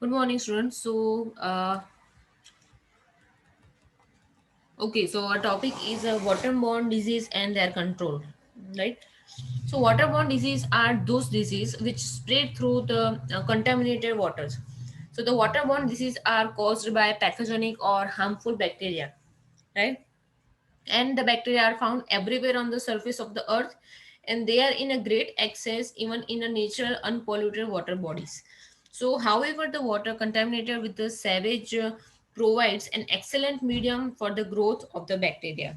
Good morning, students. So our topic is waterborne disease and their control, right? So, waterborne disease are those diseases which spread through the contaminated waters. So, the waterborne disease are caused by pathogenic or harmful bacteria, right? And the bacteria are found everywhere on the surface of the earth, and they are in a great excess even in a natural unpolluted water bodies. So however, the water contaminated with the sewage provides an excellent medium for the growth of the bacteria.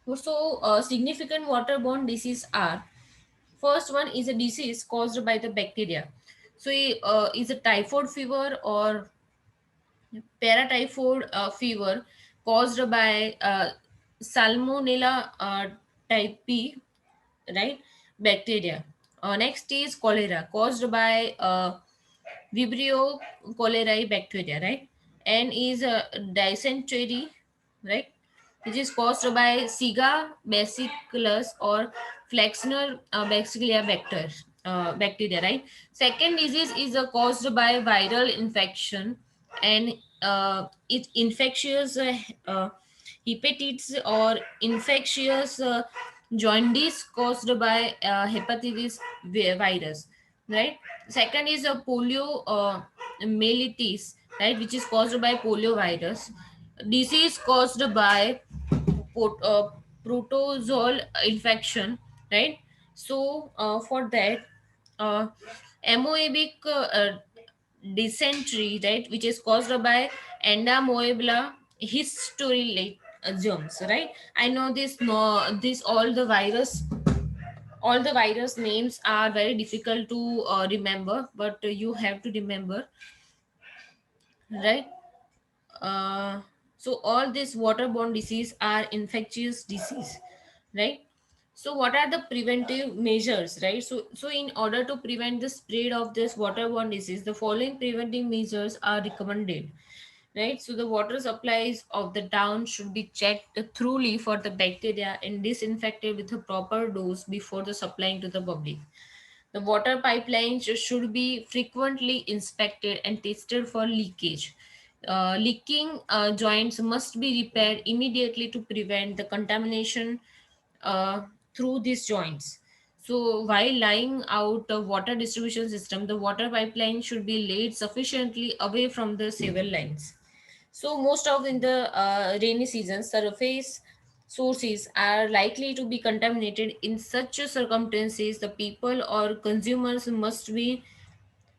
Significant waterborne diseases are: first one is a disease caused by the bacteria. Is a typhoid fever or paratyphoid fever caused by Salmonella typhi, right? Bacteria. Next is cholera caused by Vibrio cholerae bacteria, right? And is dysentery, right? Which is caused by Siga bacillus or Flexner bacteria bacteria, right? Second disease is caused by viral infection, and it's infectious hepatitis or infectious jaundice caused by hepatitis virus, right? Second is a polio mellitus, right, which is caused by polio virus. Disease caused by pot- uh, protozoal infection, right? For that, uh, amoebic dysentery, right, which is caused by Endomoebla history germs, right? I know this. No, this all the virus names are very difficult to remember, but you have to remember, right? uh, so all these waterborne disease are infectious disease, right? So what are the preventive measures, right? So in order to prevent the spread of this waterborne disease, the following preventive measures are recommended, right? So the water supplies of the town should be checked thoroughly for the bacteria and disinfected with a proper dose before the supplying to the public. The water pipelines should be frequently inspected and tested for leakage. Leaking joints must be repaired immediately to prevent the contamination uh, through these joints. So, while laying out a water distribution system, the water pipeline should be laid sufficiently away from the sewer lines. So most of in the rainy season, surface sources are likely to be contaminated. In such circumstances, the people or consumers must be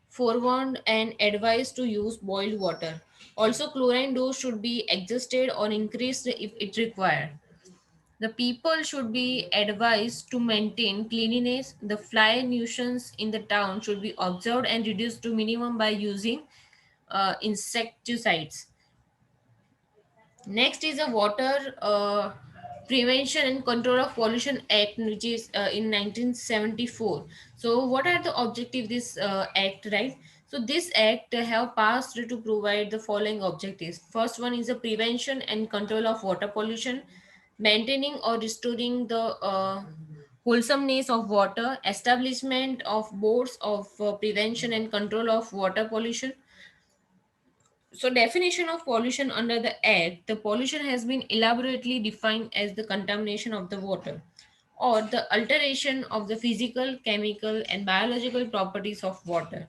forewarned and advised to use boiled water. Also, chlorine dose should be adjusted or increased if it required. The people should be advised to maintain cleanliness. The fly nuisance in the town should be observed and reduced to minimum by using insecticides. Next is a Water Prevention and Control of Pollution Act, which is in 1974. So, what are the objectives this act, right? So, this act have passed to provide the following objectives. First one is the prevention and control of water pollution, maintaining or restoring the wholesomeness of water, establishment of boards of prevention and control of water pollution. So, definition of pollution under the Act: the pollution has been elaborately defined as the contamination of the water or the alteration of the physical, chemical, and biological properties of water,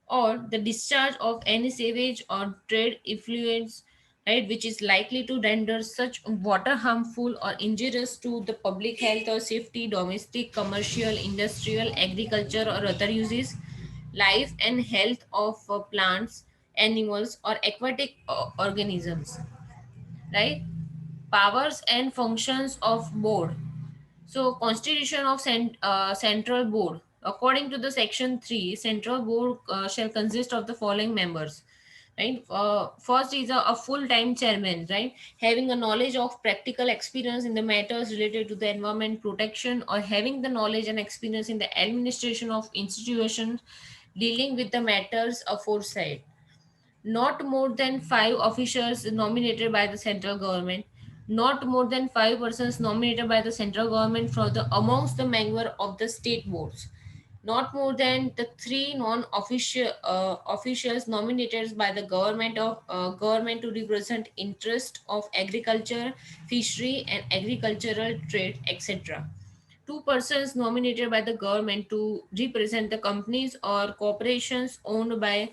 or the discharge of any sewage or trade effluents, right, which is likely to render such water harmful or injurious to the public health or safety, domestic, commercial, industrial, agriculture, or other uses, life and health of plants, animals, or aquatic organisms, right? Powers and functions of board. So, constitution of central board. According to the section 3, central board shall consist of the following members, right? First is a full-time chairman, right, having a knowledge of practical experience in the matters related to the environment protection, or having the knowledge and experience in the administration of institutions dealing with the matters aforesaid. Not more than five officials nominated by the central government, not more than five persons nominated by the central government from the amongst the member of the state boards, not more than the three non-official officials nominated by the government to represent interest of agriculture, fishery, and agricultural trade, etc. Two persons nominated by the government to represent the companies or corporations owned by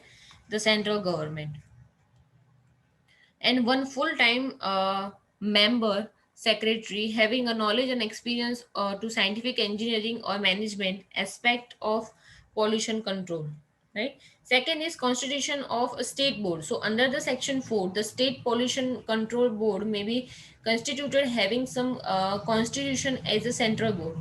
the central government, and one full-time member secretary having a knowledge and experience to scientific engineering or management aspect of pollution control, right? Second is constitution of a state board. So under the section 4, the state pollution control board may be constituted having some constitution as a central board.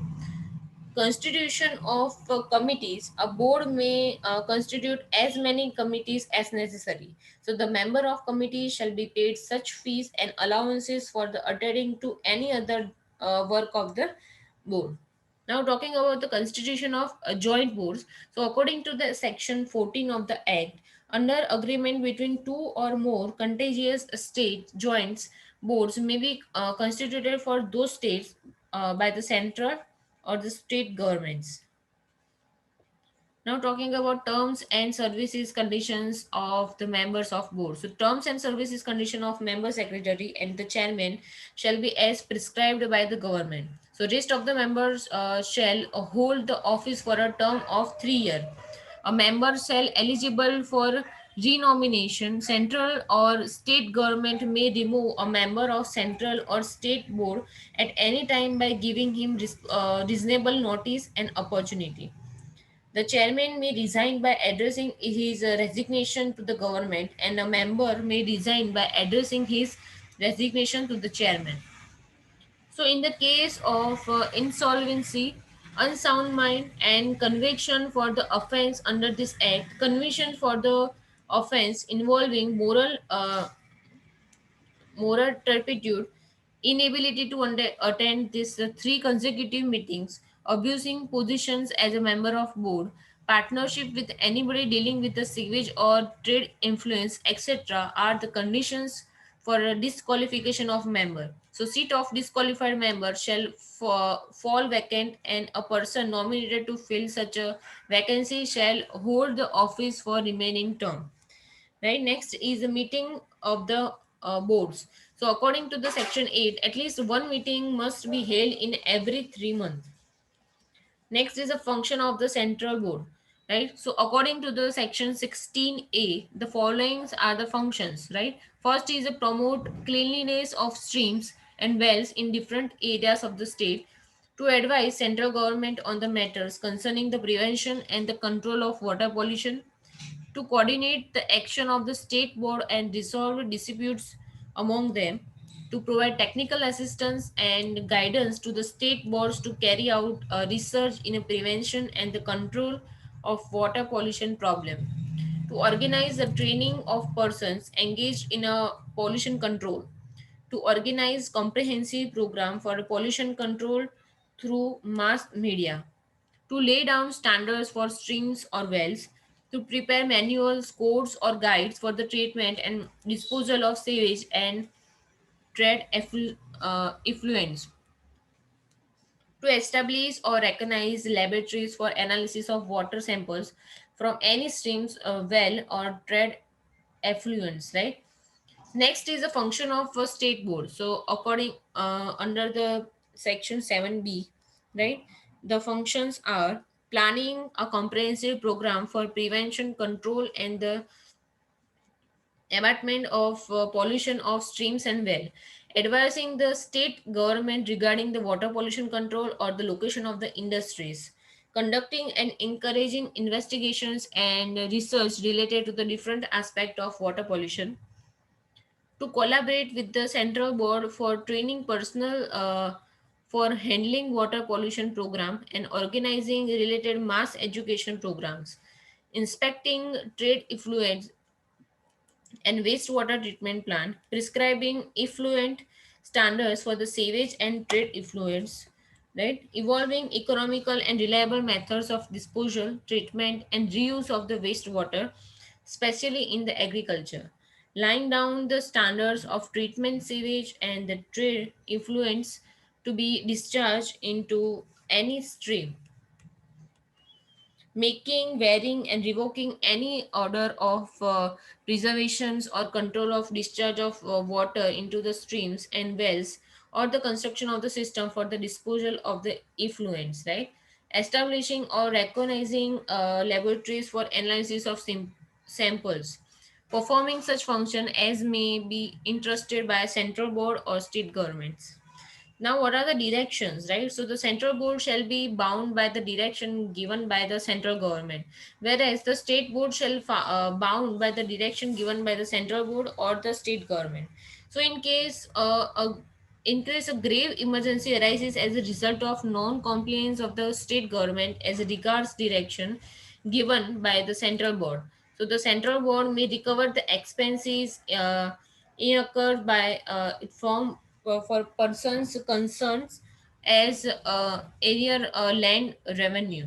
Constitution of committees. A board may constitute as many committees as necessary. So the member of committee shall be paid such fees and allowances for the attending to any other work of the board. Now talking about the constitution of joint boards. So according to the section 14 of the act, under agreement between two or more contiguous state joints, boards may be constituted for those states by the central or the state governments. Now talking about terms and services conditions of the members of board. So terms and services condition of member secretary and the chairman shall be as prescribed by the government. So rest of the members shall hold the office for a term of 3 years. A member shall eligible for renomination. Central or state government may remove a member of central or state board at any time by giving him reasonable notice and opportunity. The chairman may resign by addressing his resignation to the government, and a member may resign by addressing his resignation to the chairman. So, in the case of insolvency, unsound mind, and conviction for the offense under this act, conviction for the offense involving moral turpitude, inability to attend these three consecutive meetings, abusing positions as a member of board, partnership with anybody dealing with the sewage or trade influence, etc., are the conditions for a disqualification of member. So, seat of disqualified member shall fall vacant, and a person nominated to fill such a vacancy shall hold the office for remaining term. Right, next is the meeting of the boards. So according to the section 8, at least one meeting must be held in every 3 months. Next is a function of the central board, right? So according to the section 16a, the following are the functions, right? First is to promote cleanliness of streams and wells in different areas of the state, to advise central government on the matters concerning the prevention and the control of water pollution, to coordinate the action of the state board and resolve disputes among them, to provide technical assistance and guidance to the state boards to carry out research in a prevention and the control of water pollution problem, to organize the training of persons engaged in a pollution control, to organize comprehensive program for pollution control through mass media, to lay down standards for streams or wells, to prepare manuals, codes, or guides for the treatment and disposal of sewage and trade effluents, to establish or recognize laboratories for analysis of water samples from any streams, well, or trade effluents, right? Next is the function of a state board. So according under the section 7b, right, the functions are planning a comprehensive program for prevention, control, and the abatement of pollution of streams and well, advising the state government regarding the water pollution control or the location of the industries, conducting and encouraging investigations and research related to the different aspect of water pollution, to collaborate with the central board for training personnel for handling water pollution program and organizing related mass education programs, inspecting trade effluents and wastewater treatment plant, prescribing effluent standards for the sewage and trade effluents, right? Evolving economical and reliable methods of disposal, treatment, and reuse of the wastewater, especially in the agriculture. Laying down the standards of treatment sewage and the trade effluents to be discharged into any stream. making, varying, and revoking any order of preservations or control of discharge of water into the streams and wells, or the construction of the system for the disposal of the effluents, right? Establishing or recognizing laboratories for analysis of samples, performing such function as may be entrusted by a central board or state governments. Now, what are the directions, right? So, the central board shall be bound by the direction given by the central government, whereas the state board shall bound by the direction given by the central board or the state government. So, in case a grave emergency arises as a result of non-compliance of the state government as regards direction given by the central board, so the central board may recover the expenses incurred by it from for persons concerns as area land revenue,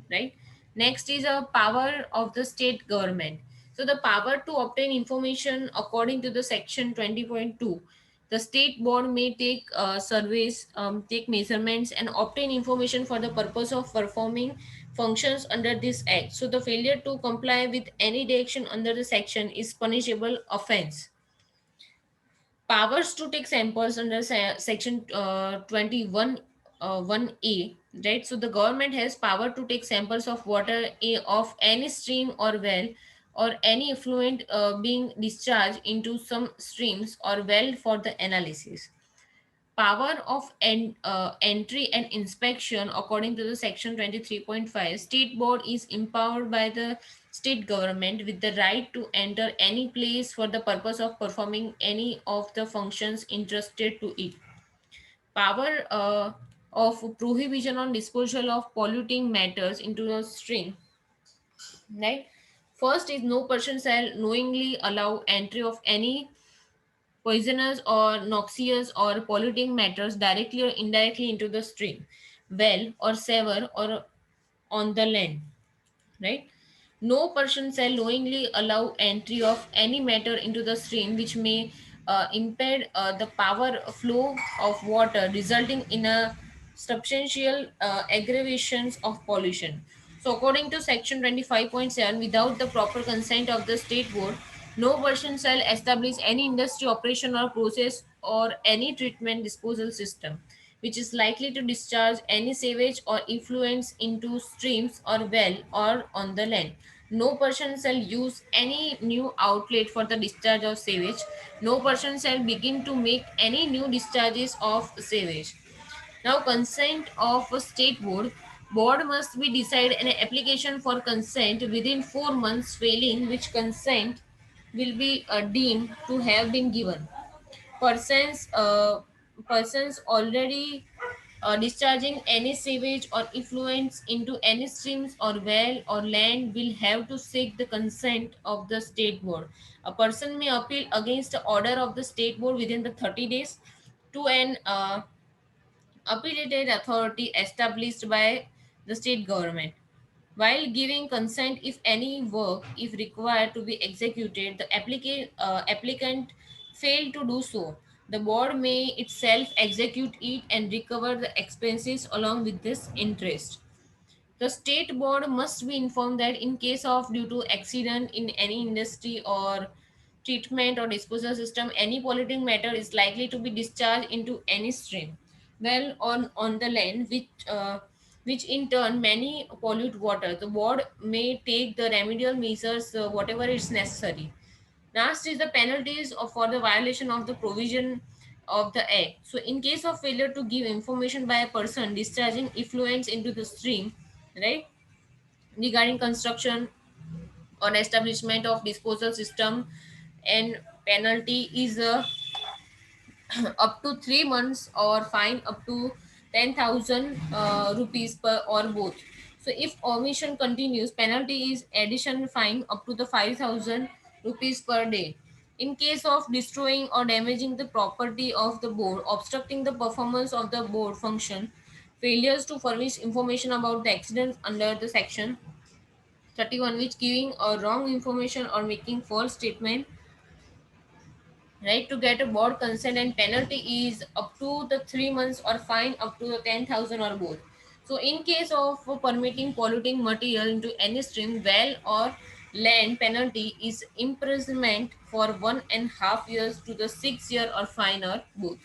right? Next is a power of the state government. So the power to obtain information according to the section 20.2, the state board may take surveys, take measurements, and obtain information for the purpose of performing functions under this act. So the failure to comply with any direction under the section is punishable offense. Powers to take samples under section 21 1A, right? So the government has power to take samples of water of any stream or well, or any effluent being discharged into some streams or well for the analysis. Power of entry and inspection according to the section 23.5, state board is empowered by the state government with the right to enter any place for the purpose of performing any of the functions entrusted to it. Power of prohibition on disposal of polluting matters into a stream, right? First is no person shall knowingly allow entry of any poisonous or noxious or polluting matters directly or indirectly into the stream, well, or sewer, or on the land, right? No person shall knowingly allow entry of any matter into the stream which may impede the power flow of water, resulting in a substantial aggravations of pollution. So, according to section 25.7, without the proper consent of the state board, no person shall establish any industry operation or process or any treatment disposal system which is likely to discharge any sewage or effluents into streams or well or on the land. No person shall use any new outlet for the discharge of sewage. No person shall begin to make any new discharges of sewage. Now, consent of a state board. Board must be decide an application for consent within 4 months, failing which consent will be deemed to have been given. Persons persons already discharging any sewage or effluents into any streams or well or land will have to seek the consent of the state board. A person may appeal against the order of the state board within the 30 days to an appellated authority established by the state government. While giving consent, if any work, if required to be executed, the applicant failed to do so, the board may itself execute it and recover the expenses along with this interest. The state board must be informed that in case of due to accident in any industry or treatment or disposal system, any polluting matter is likely to be discharged into any stream, well on the land, which in turn many pollute water. The board may take the remedial measures whatever is necessary. Last is the penalties for the violation of the provision of the act. So, in case of failure to give information by a person discharging effluents into the stream, right, regarding construction or establishment of disposal system, and penalty is up to 3 months or fine up to 10,000 rupees per or both. So if omission continues, penalty is additional fine up to the 5,000 rupees per day. In case of destroying or damaging the property of the board, obstructing the performance of the board function, failures to furnish information about the accidents under the section 31, which giving a wrong information or making false statement, right, to get a board consent, and penalty is up to the 3 months or fine up to the 10,000 or both. So in case of permitting polluting material into any stream, well or land, penalty is imprisonment for 1.5 years to the 6 year or fine or both.